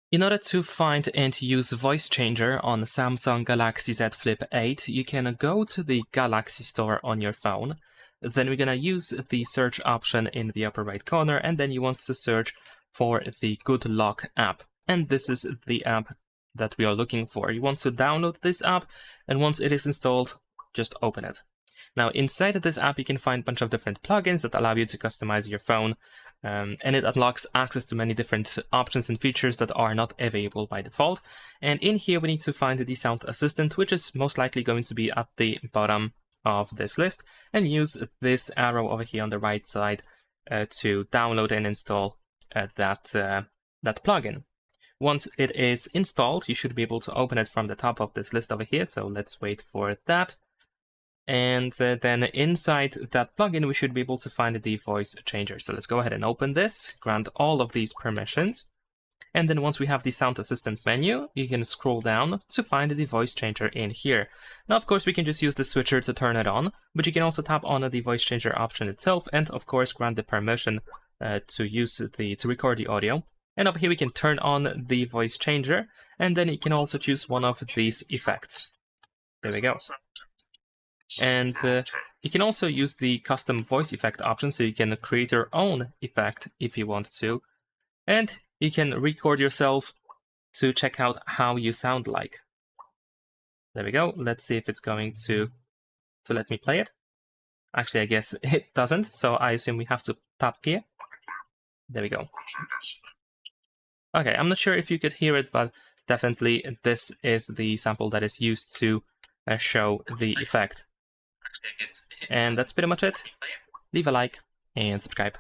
In order to find and use Voice Changer on Samsung Galaxy Z Flip 8, you can go to the Galaxy Store on your phone. Then we're going to use the search option in the upper right corner, and then you want to search for the Good Luck app. And this is the app that we are looking for. You want to download this app, and once it is installed, just open it. Now, inside of this app, you can find a bunch of different plugins that allow you to customize your phone, and it unlocks access to many different options and features that are not available by default. And in here, we need to find the Sound Assistant, which is most likely going to be at the bottom of this list, and use this arrow over here on the right side to download and install that plugin. Once it is installed, you should be able to open it from the top of this list over here. So let's wait for that. And then inside that plugin, we should be able to find the voice changer. So let's go ahead and open this, grant all of these permissions. And then once we have the Sound Assistant menu, you can scroll down to find the voice changer in here. Now, of course, we can just use the switcher to turn it on, but you can also tap on the voice changer option itself, and of course, grant the permission to record the audio. And over here, we can turn on the voice changer, and then you can also choose one of these effects. There we go. And you can also use the custom voice effect option, so you can create your own effect if you want to. And you can record yourself to check out how you sound like. There we go. Let's see if it's going to let me play it. Actually, I guess it doesn't, so I assume we have to tap here. There we go. Okay, I'm not sure if you could hear it, but definitely this is the sample that is used to show the effect. And that's pretty much it. Leave a like and subscribe.